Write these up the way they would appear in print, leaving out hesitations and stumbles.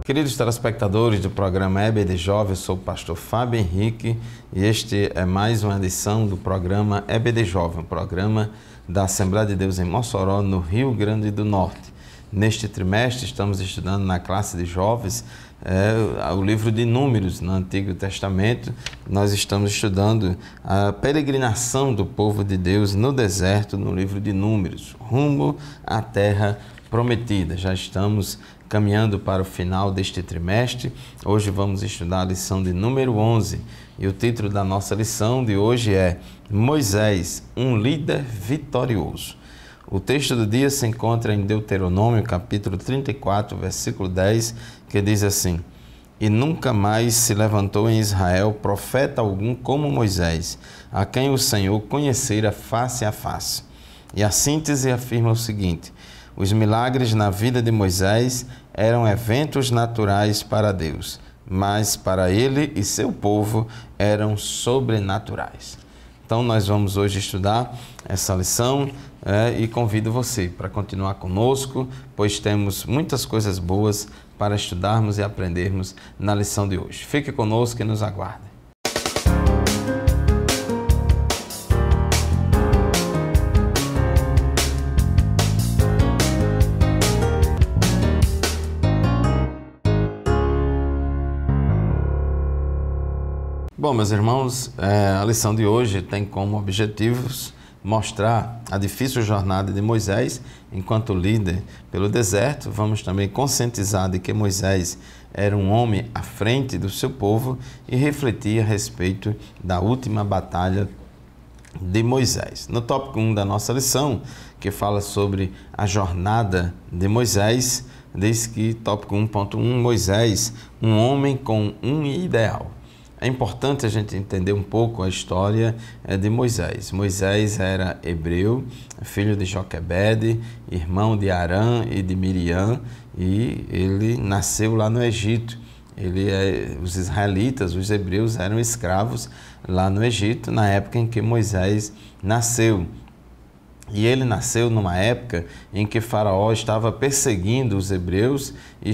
Queridos telespectadores do programa EBD Jovem, eu sou o pastor Fábio Henrique e este é mais uma edição do programa EBD Jovem, um programa da Assembleia de Deus em Mossoró, no Rio Grande do Norte. Neste trimestre estamos estudando na classe de jovens o livro de Números no Antigo Testamento. Nós estamos estudando a peregrinação do povo de Deus no deserto no livro de Números, rumo à terra prometida. Já estamos caminhando para o final deste trimestre. Hoje vamos estudar a lição de número 11 e o título da nossa lição de hoje é Moisés, um líder vitorioso. O texto do dia se encontra em Deuteronômio, capítulo 34, versículo 10, que diz assim: E nunca mais se levantou em Israel profeta algum como Moisés, a quem o Senhor conhecera face a face. E a síntese afirma o seguinte: os milagres na vida de Moisés eram eventos naturais para Deus, mas para ele e seu povo eram sobrenaturais. Então nós vamos hoje estudar essa lição e convido você para continuar conosco, pois temos muitas coisas boas para estudarmos e aprendermos na lição de hoje. Fique conosco e nos aguarde. Bom, meus irmãos, a lição de hoje tem como objetivos mostrar a difícil jornada de Moisés enquanto líder pelo deserto. Vamos também conscientizar de que Moisés era um homem à frente do seu povo e refletir a respeito da última batalha de Moisés. No tópico 1 da nossa lição, que fala sobre a jornada de Moisés, diz que, tópico 1.1, Moisés, um homem com um ideal. É importante a gente entender um pouco a história de Moisés. Moisés era hebreu, filho de Joquebede, irmão de Arã e de Miriam, e ele nasceu lá no Egito. Os israelitas, os hebreus, eram escravos lá no Egito, na época em que Moisés nasceu. E ele nasceu numa época em que Faraó estava perseguindo os hebreus e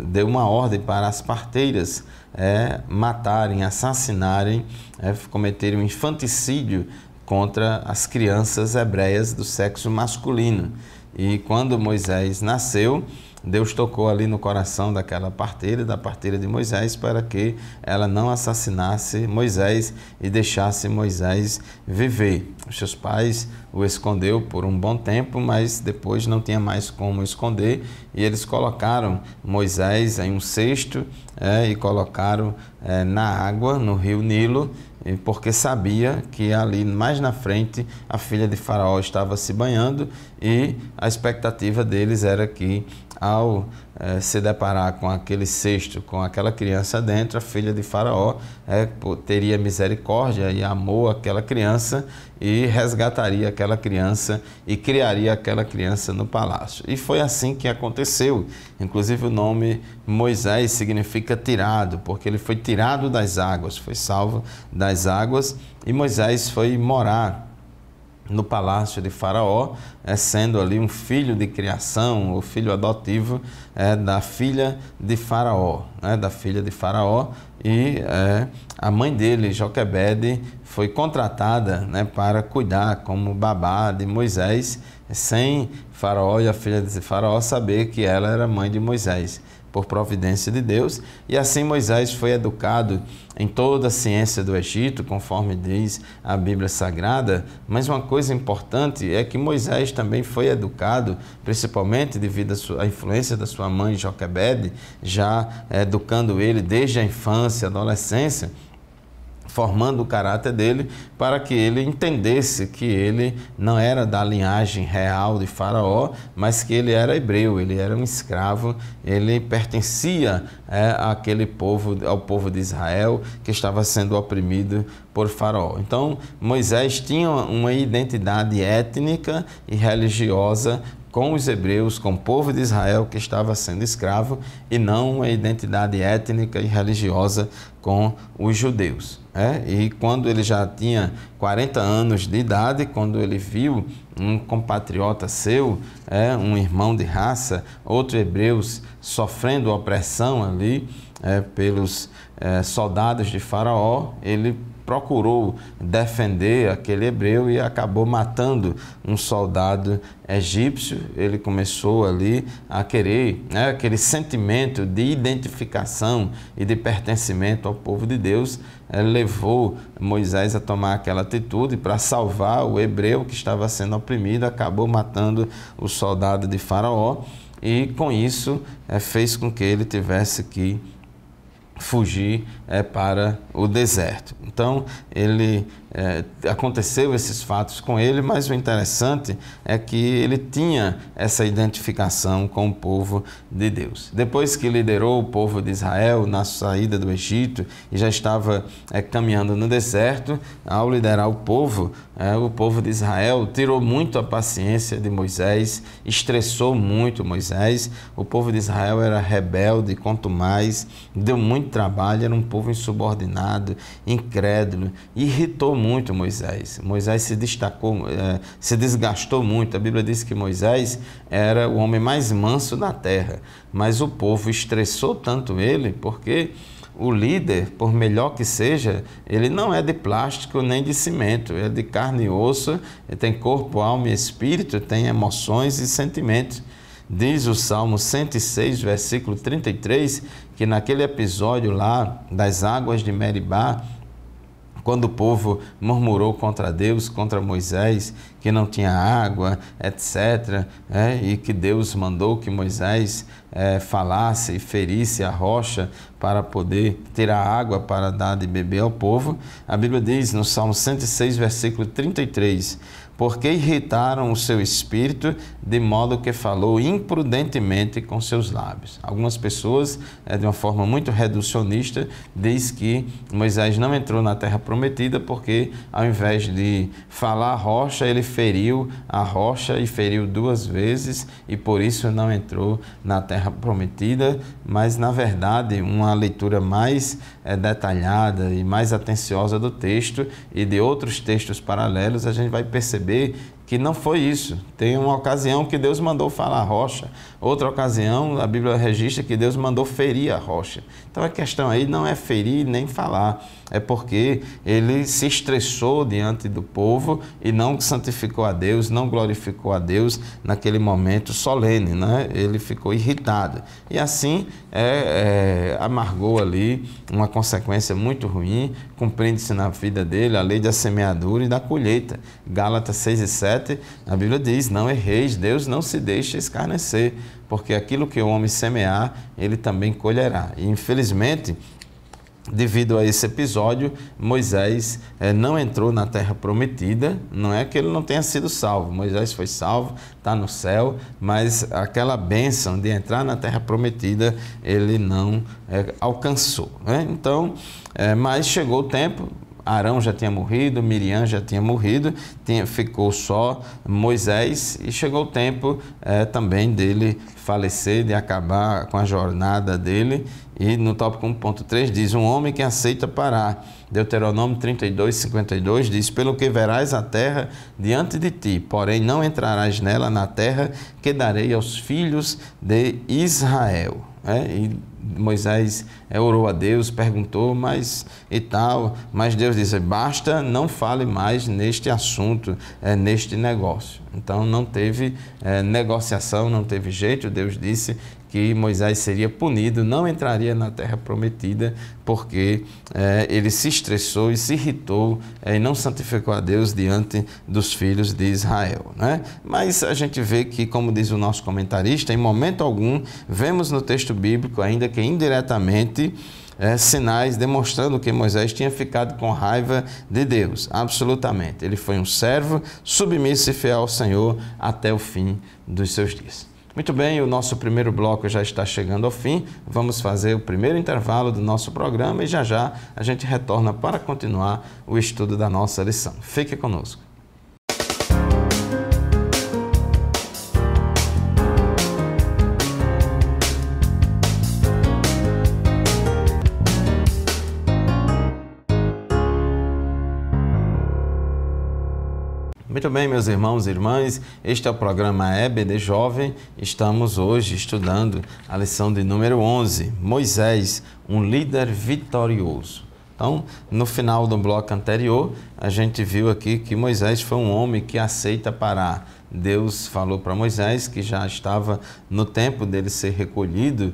deu uma ordem para as parteiras matarem, assassinarem, cometerem um infanticídio contra as crianças hebreias do sexo masculino. E quando Moisés nasceu, Deus tocou ali no coração daquela parteira, da parteira de Moisés, para que ela não assassinasse Moisés e deixasse Moisés viver. Os seus pais o escondeu por um bom tempo, mas depois não tinha mais como esconder, e eles colocaram Moisés em um cesto e colocaram na água, no rio Nilo, porque sabia que ali mais na frente a filha de Faraó estava se banhando e a expectativa deles era que ao se deparar com aquele cesto, com aquela criança dentro, a filha de Faraó teria misericórdia e amor àquela criança e resgataria aquela criança e criaria aquela criança no palácio. E foi assim que aconteceu. Inclusive o nome Moisés significa tirado, porque ele foi tirado das águas, foi salvo das águas, e Moisés foi morar no palácio de Faraó, sendo ali um filho de criação, o filho adotivo da filha de Faraó, e a mãe dele, Joquebede, foi contratada para cuidar como babá de Moisés, sem Faraó e a filha de Faraó saber que ela era mãe de Moisés, por providência de Deus. E assim Moisés foi educado em toda a ciência do Egito, conforme diz a Bíblia Sagrada. Mas uma coisa importante é que Moisés também foi educado, principalmente devido à influência da sua mãe Joquebede, já educando ele desde a infância, adolescência, formando o caráter dele para que ele entendesse que ele não era da linhagem real de Faraó, mas que ele era hebreu, ele era um escravo, ele pertencia àquele povo, ao povo de Israel que estava sendo oprimido por Faraó. Então Moisés tinha uma identidade étnica e religiosa com os hebreus, com o povo de Israel que estava sendo escravo, e não uma identidade étnica e religiosa com os judeus. E quando ele já tinha 40 anos de idade, quando ele viu um compatriota seu, um irmão de raça, outros hebreus sofrendo opressão ali pelos soldados de Faraó, ele procurou defender aquele hebreu e acabou matando um soldado egípcio. Ele começou ali a querer, aquele sentimento de identificação e de pertencimento ao povo de Deus, levou Moisés a tomar aquela atitude para salvar o hebreu que estava sendo oprimido, acabou matando o soldado de Faraó e com isso fez com que ele tivesse que fugir para o deserto. Então, aconteceu esses fatos com ele, mas o interessante é que ele tinha essa identificação com o povo de Deus. Depois que liderou o povo de Israel na saída do Egito e já estava caminhando no deserto, ao liderar o povo de Israel tirou muito a paciência de Moisés, estressou muito Moisés. O povo de Israel era rebelde, contumaz, deu muito trabalho, era um povo insubordinado, incrédulo, irritou muito Moisés. Moisés se desgastou muito. A Bíblia diz que Moisés era o homem mais manso da terra, mas o povo estressou tanto ele, porque o líder, por melhor que seja, ele não é de plástico nem de cimento, é de carne e osso, ele tem corpo, alma e espírito, tem emoções e sentimentos. Diz o Salmo 106, versículo 33, que naquele episódio lá das águas de Meribá, quando o povo murmurou contra Deus, contra Moisés, que não tinha água, etc., e que Deus mandou que Moisés falasse e ferisse a rocha para poder tirar água para dar de beber ao povo, a Bíblia diz no Salmo 106, versículo 33, porque irritaram o seu espírito, de modo que falou imprudentemente com seus lábios. Algumas pessoas, de uma forma muito reducionista, diz que Moisés não entrou na terra prometida porque, ao invés de falar a rocha, ele feriu a rocha e feriu 2 vezes e por isso não entrou na terra prometida. Mas, na verdade, uma leitura mais detalhada e mais atenciosa do texto e de outros textos paralelos, a gente vai perceber que não foi isso. Tem uma ocasião que Deus mandou falar a rocha, outra ocasião a Bíblia registra que Deus mandou ferir a rocha. Então a questão aí não é ferir nem falar, é porque ele se estressou diante do povo e não santificou a Deus, não glorificou a Deus naquele momento solene, Ele ficou irritado e assim amargou ali uma consequência muito ruim, cumprindo-se na vida dele a lei da semeadura e da colheita. Gálatas 6:7, a Bíblia diz: não erreis, Deus não se deixa escarnecer, porque aquilo que o homem semear, ele também colherá. E infelizmente, devido a esse episódio, Moisés não entrou na terra prometida. Não é que ele não tenha sido salvo, Moisés foi salvo, está no céu, mas aquela bênção de entrar na terra prometida, ele não alcançou, Então, mas chegou o tempo, Arão já tinha morrido, Miriam já tinha morrido, ficou só Moisés e chegou o tempo também dele falecer, de acabar com a jornada dele. E no tópico 1.3 diz: um homem que aceita parar. Deuteronômio 32:52 diz: pelo que verás a terra diante de ti, porém não entrarás nela, na terra que darei aos filhos de Israel. E Moisés orou a Deus, perguntou, mas Deus disse: basta, não fale mais neste assunto, neste negócio. Então não teve negociação, não teve jeito. Deus disse que Moisés seria punido, não entraria na terra prometida, porque ele se estressou e se irritou e não santificou a Deus diante dos filhos de Israel, Mas a gente vê que, como diz o nosso comentarista, em momento algum vemos no texto bíblico, ainda que indiretamente, sinais demonstrando que Moisés tinha ficado com raiva de Deus. Absolutamente. Ele foi um servo submisso e fiel ao Senhor até o fim dos seus dias. Muito bem, o nosso primeiro bloco já está chegando ao fim. Vamos fazer o primeiro intervalo do nosso programa e já a gente retorna para continuar o estudo da nossa lição. Fique conosco. Muito bem, meus irmãos e irmãs, este é o programa EBD Jovem. Estamos hoje estudando a lição de número 11, Moisés, um líder vitorioso. Então, no final do bloco anterior, a gente viu aqui que Moisés foi um homem que aceita parar. Deus falou para Moisés que já estava no tempo dele ser recolhido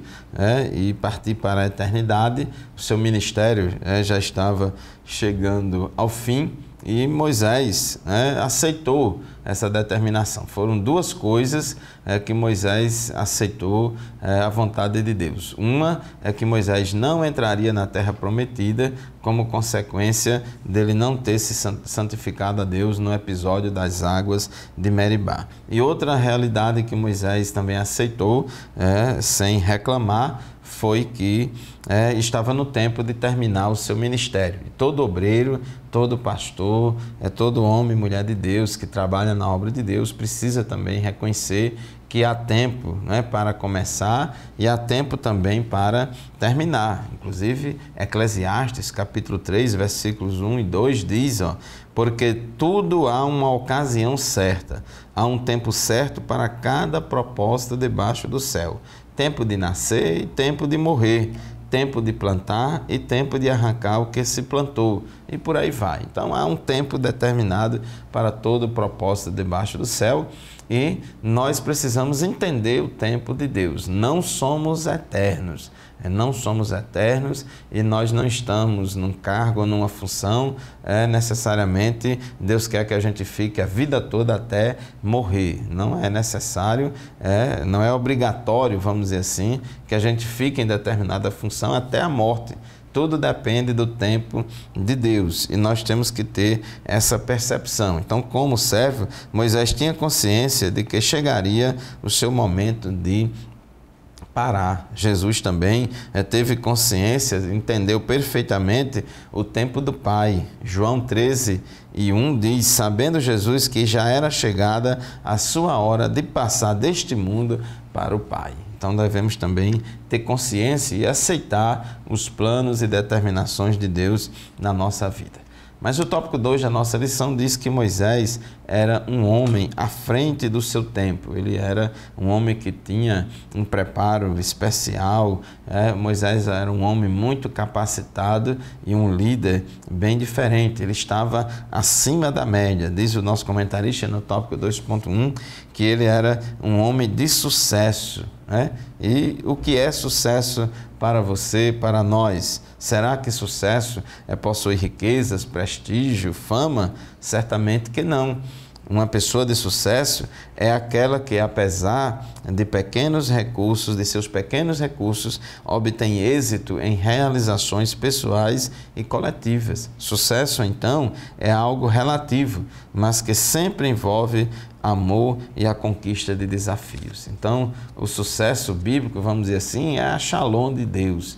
e partir para a eternidade. O seu ministério já estava chegando ao fim. E Moisés aceitou essa determinação. Foram duas coisas que Moisés aceitou a vontade de Deus. Uma é que Moisés não entraria na terra prometida como consequência dele não ter se santificado a Deus no episódio das águas de Meribá. E outra realidade que Moisés também aceitou, sem reclamar, foi que estava no tempo de terminar o seu ministério. E todo obreiro, todo pastor, todo homem e mulher de Deus que trabalha na obra de Deus precisa também reconhecer que há tempo para começar e há tempo também para terminar. Inclusive, Eclesiastes, capítulo 3, versículos 1 e 2 diz, porque tudo há uma ocasião certa, há um tempo certo para cada propósito debaixo do céu. Tempo de nascer e tempo de morrer, tempo de plantar e tempo de arrancar o que se plantou, e por aí vai. Então há um tempo determinado para todo o propósito debaixo do céu e nós precisamos entender o tempo de Deus. Não somos eternos. Não somos eternos e nós não estamos num cargo ou numa função, necessariamente Deus quer que a gente fique a vida toda até morrer. Não é necessário, não é obrigatório, vamos dizer assim, que a gente fique em determinada função até a morte. Tudo depende do tempo de Deus e nós temos que ter essa percepção. Então, como servo, Moisés tinha consciência de que chegaria o seu momento de parar. Jesus também teve consciência, entendeu perfeitamente o tempo do Pai. João 13:1 diz, sabendo Jesus que já era chegada a sua hora de passar deste mundo para o Pai. Então devemos também ter consciência e aceitar os planos e determinações de Deus na nossa vida. Mas o tópico 2 da nossa lição diz que Moisés era um homem à frente do seu tempo. Ele era um homem que tinha um preparo especial. Moisés era um homem muito capacitado e um líder bem diferente. Ele estava acima da média. Diz o nosso comentarista no tópico 2.1 que ele era um homem de sucesso. E o que é sucesso para você, para nós? Será que sucesso é possuir riquezas, prestígio, fama? Certamente que não. Uma pessoa de sucesso é aquela que, apesar de pequenos recursos, de seus pequenos recursos, obtém êxito em realizações pessoais e coletivas. Sucesso, então, é algo relativo, mas que sempre envolve amor e a conquista de desafios. Então, o sucesso bíblico, vamos dizer assim, é a shalom de Deus.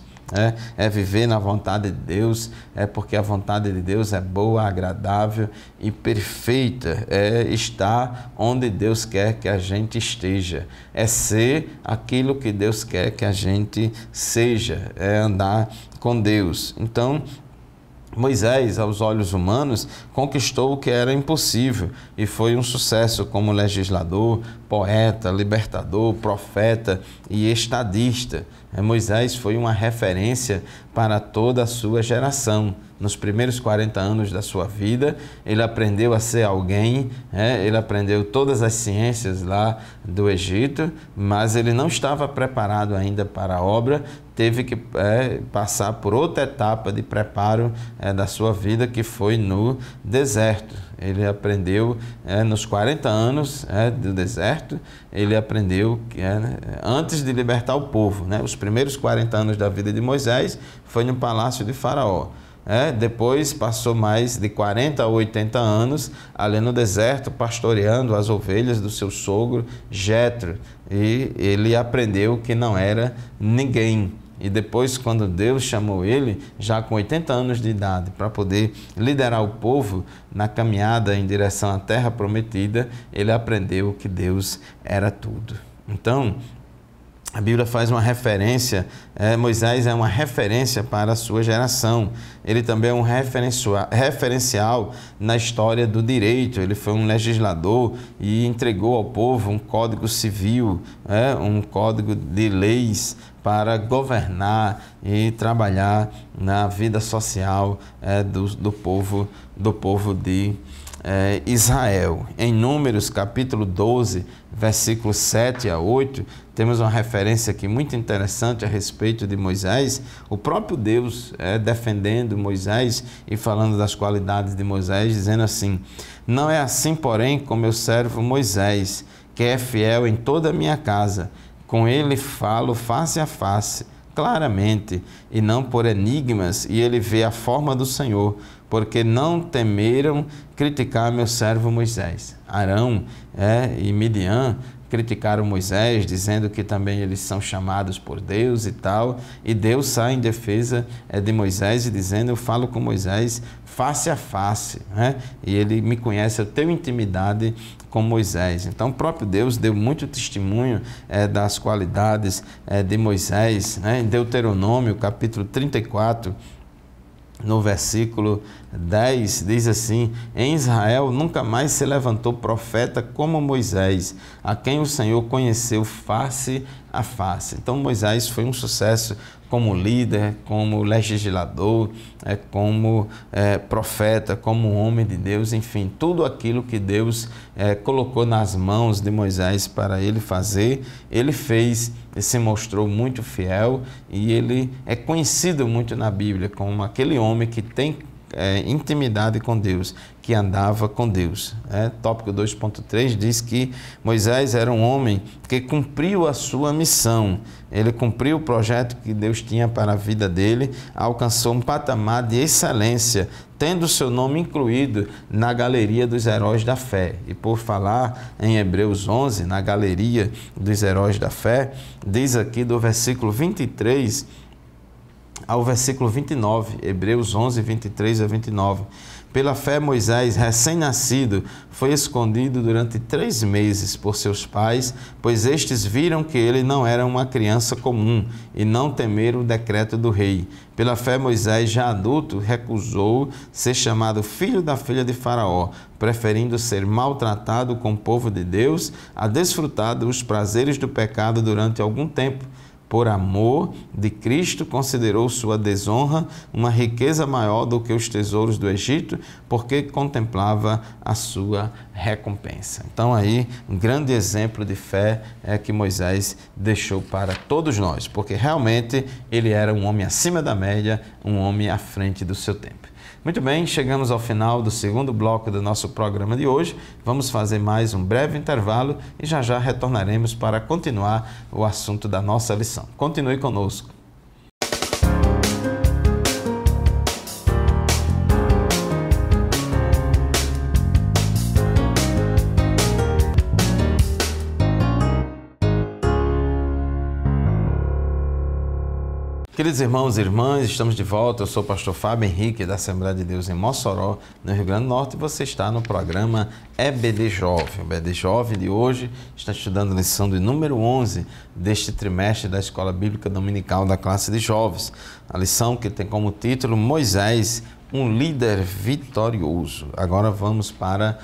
É viver na vontade de Deus, porque a vontade de Deus é boa, agradável e perfeita, é estar onde Deus quer que a gente esteja, é ser aquilo que Deus quer que a gente seja, é andar com Deus. Então, Moisés, aos olhos humanos, conquistou o que era impossível e foi um sucesso como legislador, poeta, libertador, profeta e estadista. Moisés foi uma referência para toda a sua geração. Nos primeiros 40 anos da sua vida, ele aprendeu a ser alguém, ele aprendeu todas as ciências lá do Egito, mas ele não estava preparado ainda para a obra, teve que passar por outra etapa de preparo da sua vida, que foi no deserto. Ele aprendeu nos 40 anos do deserto, ele aprendeu antes de libertar o povo. Os primeiros 40 anos da vida de Moisés foi no palácio de Faraó. Depois passou mais de 40 a 80 anos ali no deserto, pastoreando as ovelhas do seu sogro Jetro, e ele aprendeu que não era ninguém. E depois, quando Deus chamou ele, já com 80 anos de idade, para poder liderar o povo na caminhada em direção à terra prometida, ele aprendeu que Deus era tudo. Então, A Bíblia faz uma referência, Moisés é uma referência para a sua geração. Ele também é um referencial na história do direito. Ele foi um legislador e entregou ao povo um código civil, um código de leis para governar e trabalhar na vida social do povo de Israel. Em Números capítulo 12, versículos 7 a 8, temos uma referência aqui muito interessante a respeito de Moisés. O próprio Deus defendendo Moisés e falando das qualidades de Moisés, dizendo assim: não é assim, porém, com meu servo Moisés, que é fiel em toda a minha casa. Com ele falo face a face, claramente, e não por enigmas, e ele vê a forma do Senhor, porque não temeram criticar meu servo Moisés. Arão e Midian criticaram Moisés, dizendo que também eles são chamados por Deus e tal, e Deus sai em defesa de Moisés e dizendo: eu falo com Moisés face a face, e ele me conhece, eu tenho intimidade com Moisés. Então o próprio Deus deu muito testemunho das qualidades de Moisés, Em Deuteronômio capítulo 34, no versículo 10, diz assim: em Israel nunca mais se levantou profeta como Moisés, a quem o Senhor conheceu face a face. Então Moisés foi um sucesso como líder, como legislador, como profeta, como homem de Deus, enfim, tudo aquilo que Deus colocou nas mãos de Moisés para ele fazer, ele fez e se mostrou muito fiel, e ele é conhecido muito na Bíblia como aquele homem que tem intimidade com Deus, que andava com Deus. Tópico 2.3 diz que Moisés era um homem que cumpriu a sua missão, ele cumpriu o projeto que Deus tinha para a vida dele, alcançou um patamar de excelência, tendo seu nome incluído na galeria dos heróis da fé. E por falar em Hebreus 11, na galeria dos heróis da fé, diz aqui do versículo 23 ao versículo 29, Hebreus 11, 23 a 29. Pela fé, Moisés, recém-nascido, foi escondido durante 3 meses por seus pais, pois estes viram que ele não era uma criança comum e não temeram o decreto do rei. Pela fé, Moisés, já adulto, recusou ser chamado filho da filha de Faraó, preferindo ser maltratado com o povo de Deus a desfrutar dos prazeres do pecado durante algum tempo. Por amor de Cristo, considerou sua desonra uma riqueza maior do que os tesouros do Egito, porque contemplava a sua recompensa. Então aí, um grande exemplo de fé que Moisés deixou para todos nós, porque realmente ele era um homem acima da média, um homem à frente do seu tempo. Muito bem, chegamos ao final do segundo bloco do nosso programa de hoje. Vamos fazer mais um breve intervalo e já já retornaremos para continuar o assunto da nossa lição. Continue conosco. Queridos irmãos e irmãs, estamos de volta. Eu sou o pastor Fábio Henrique, da Assembleia de Deus em Mossoró, no Rio Grande do Norte, e você está no programa EBD Jovem. O EBD Jovem de hoje está estudando a lição de número 11 deste trimestre da Escola Bíblica Dominical da classe de jovens. A lição que tem como título Moisés, um líder vitorioso. Agora vamos para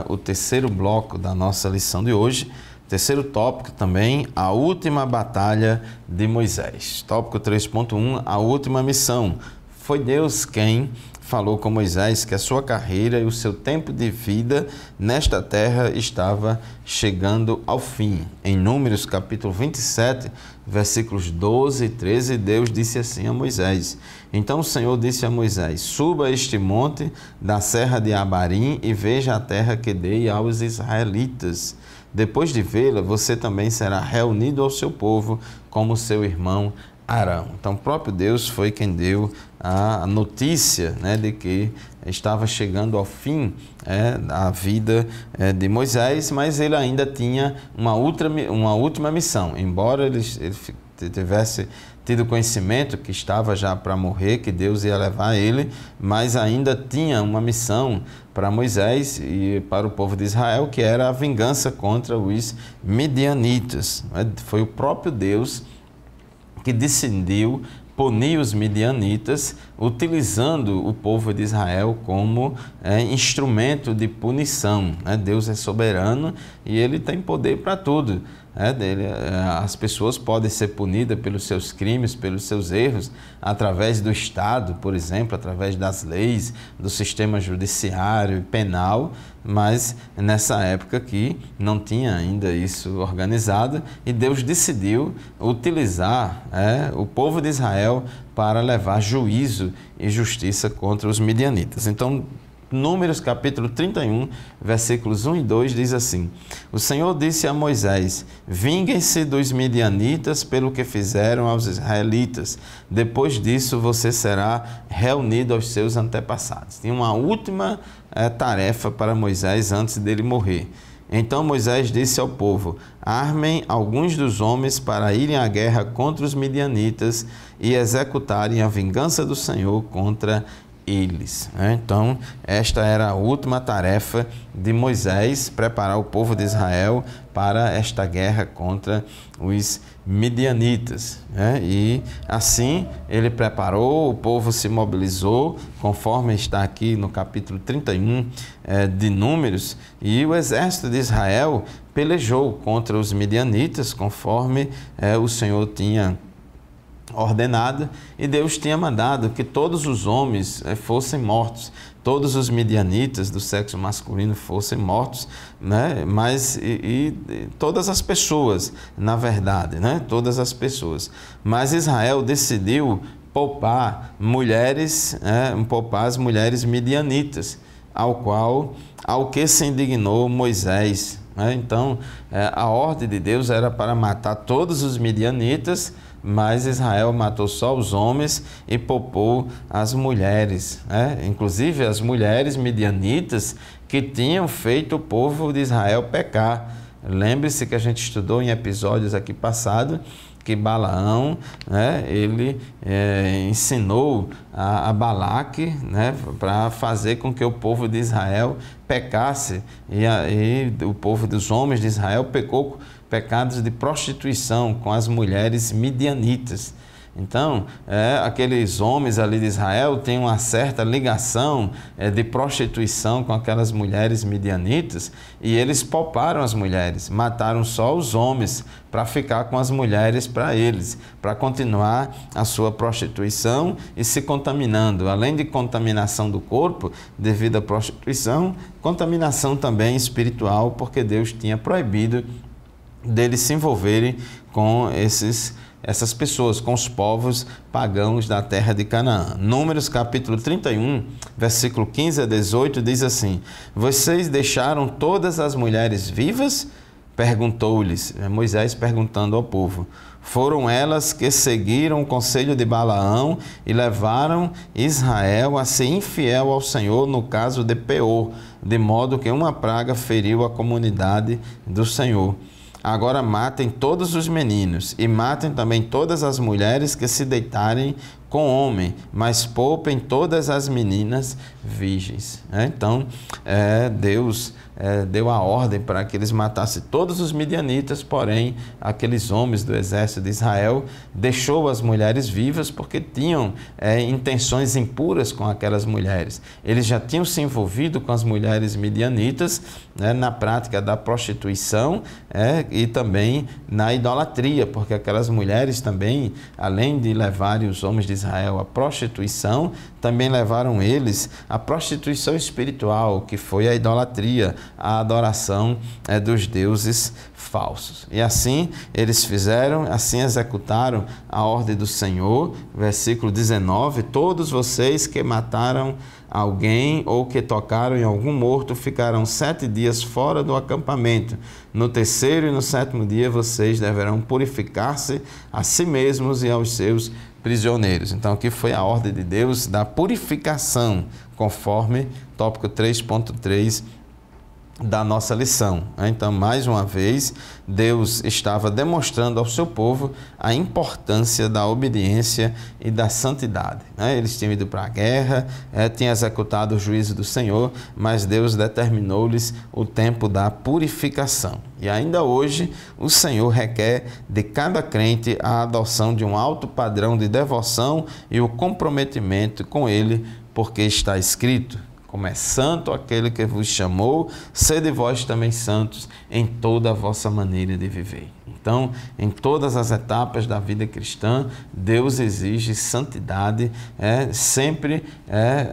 o terceiro bloco da nossa lição de hoje. Terceiro tópico também, a última batalha de Moisés. Tópico 3.1, a última missão. Foi Deus quem falou com Moisés que a sua carreira e o seu tempo de vida nesta terra estava chegando ao fim. Em Números capítulo 27, versículos 12 e 13, Deus disse assim a Moisés: então o Senhor disse a Moisés: suba este monte da serra de Abarim e veja a terra que dei aos israelitas. Depois de vê-la, você também será reunido ao seu povo como seu irmão Arão. Então, o próprio Deus foi quem deu a notícia, de que estava chegando ao fim a vida de Moisés, mas ele ainda tinha uma última missão. Embora ele tivesse tido conhecimento que estava já para morrer, que Deus ia levar ele, mas ainda tinha uma missão para Moisés e para o povo de Israel, que era a vingança contra os midianitas. Foi o próprio Deus que decidiu punir os midianitas, utilizando o povo de Israel como instrumento de punição. Deus é soberano e ele tem poder para tudo. As pessoas podem ser punidas pelos seus crimes, pelos seus erros, através do Estado, por exemplo, através das leis, do sistema judiciário e penal, mas nessa época aqui não tinha ainda isso organizado e Deus decidiu utilizar o povo de Israel para levar juízo e justiça contra os midianitas. Então, Números capítulo 31, versículos 1 e 2 diz assim: O Senhor disse a Moisés: Vinguem-se dos midianitas pelo que fizeram aos israelitas. Depois disso você será reunido aos seus antepassados. Tinha uma última tarefa para Moisés antes dele morrer. Então Moisés disse ao povo: Armem alguns dos homens para irem à guerra contra os midianitas e executarem a vingança do Senhor contra eles. Então, esta era a última tarefa de Moisés, preparar o povo de Israel para esta guerra contra os midianitas. E assim ele preparou, o povo se mobilizou, conforme está aqui no capítulo 31 de Números, e o exército de Israel pelejou contra os midianitas, conforme o Senhor tinha ordenado, e Deus tinha mandado que todos os homens fossem mortos, todos os midianitas do sexo masculino fossem mortos, mas todas as pessoas, na verdade, todas as pessoas. Mas Israel decidiu poupar as mulheres midianitas, ao que se indignou Moisés. Então, a ordem de Deus era para matar todos os midianitas, mas Israel matou só os homens e poupou as mulheres. Inclusive as mulheres midianitas que tinham feito o povo de Israel pecar. Lembre-se que a gente estudou em episódios aqui passados que Balaão, ele ensinou a Balaque, para fazer com que o povo de Israel pecasse, e o povo dos homens de Israel pecou pecados de prostituição com as mulheres midianitas. Então, aqueles homens ali de Israel têm uma certa ligação de prostituição com aquelas mulheres midianitas, e eles pouparam as mulheres, mataram só os homens para ficar com as mulheres para eles, para continuar a sua prostituição e se contaminando. Além de contaminação do corpo devido à prostituição, contaminação também espiritual, porque Deus tinha proibido deles se envolverem com essas pessoas, com os povos pagãos da terra de Canaã. Números capítulo 31, versículo 15 a 18 diz assim: Vocês deixaram todas as mulheres vivas? Perguntou-lhes, Moisés perguntando ao povo. Foram elas que seguiram o conselho de Balaão e levaram Israel a ser infiel ao Senhor no caso de Peor, de modo que uma praga feriu a comunidade do Senhor. Agora matem todos os meninos e matem também todas as mulheres que se deitarem com homem, mas poupem todas as meninas virgens. Então, Deus deu a ordem para que eles matassem todos os midianitas, porém, aqueles homens do exército de Israel deixou as mulheres vivas porque tinham intenções impuras com aquelas mulheres. Eles já tinham se envolvido com as mulheres midianitas na prática da prostituição e também na idolatria, porque aquelas mulheres também, além de levarem os homens de Israel à prostituição, também levaram eles à prostituição espiritual, que foi a idolatria, a adoração dos deuses falsos. E assim eles fizeram, assim executaram a ordem do Senhor. Versículo 19: Todos vocês que mataram alguém ou que tocaram em algum morto ficarão 7 dias fora do acampamento. No 3º e no 7º dia vocês deverão purificar-se a si mesmos e aos seus prisioneiros. Então aqui foi a ordem de Deus da purificação, conforme tópico 3.3 da nossa lição. Então, mais uma vez, Deus estava demonstrando ao seu povo a importância da obediência e da santidade. Eles tinham ido para a guerra, tinham executado o juízo do Senhor, mas Deus determinou-lhes o tempo da purificação. E ainda hoje, o Senhor requer de cada crente a adoção de um alto padrão de devoção e o comprometimento com Ele, porque está escrito: como é santo aquele que vos chamou, sede vós também santos em toda a vossa maneira de viver. Então, em todas as etapas da vida cristã, Deus exige santidade. Sempre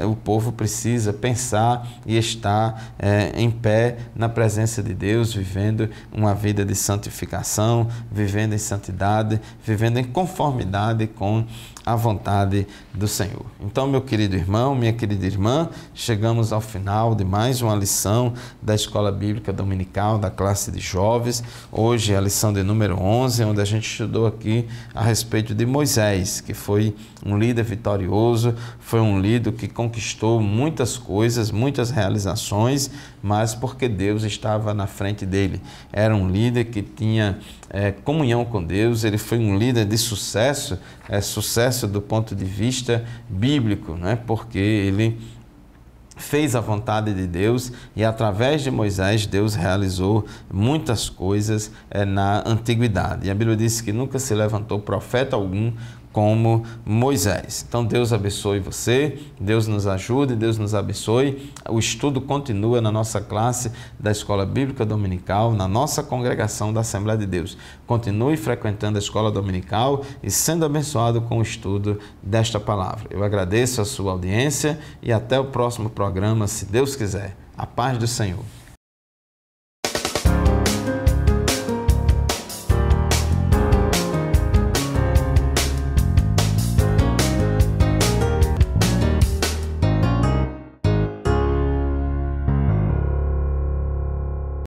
o povo precisa pensar e estar em pé na presença de Deus, vivendo uma vida de santificação, vivendo em santidade, vivendo em conformidade com a vontade do Senhor. Então, meu querido irmão, minha querida irmã, chegamos ao final de mais uma lição da Escola Bíblica Dominical da classe de jovens. Hoje é a lição de número 11, onde a gente estudou aqui a respeito de Moisés, que foi um líder vitorioso, foi um líder que conquistou muitas coisas, muitas realizações, mas porque Deus estava na frente dele. Era um líder que tinha comunhão com Deus, ele foi um líder de sucesso, sucesso do ponto de vista bíblico, porque ele fez a vontade de Deus e através de Moisés Deus realizou muitas coisas na antiguidade. E a Bíblia diz que nunca se levantou profeta algum como Moisés. Então Deus abençoe você, Deus nos ajude, Deus nos abençoe. O estudo continua na nossa classe da Escola Bíblica Dominical, na nossa congregação da Assembleia de Deus. Continue frequentando a Escola Dominical e sendo abençoado com o estudo desta palavra. Eu agradeço a sua audiência e até o próximo programa, se Deus quiser. A paz do Senhor.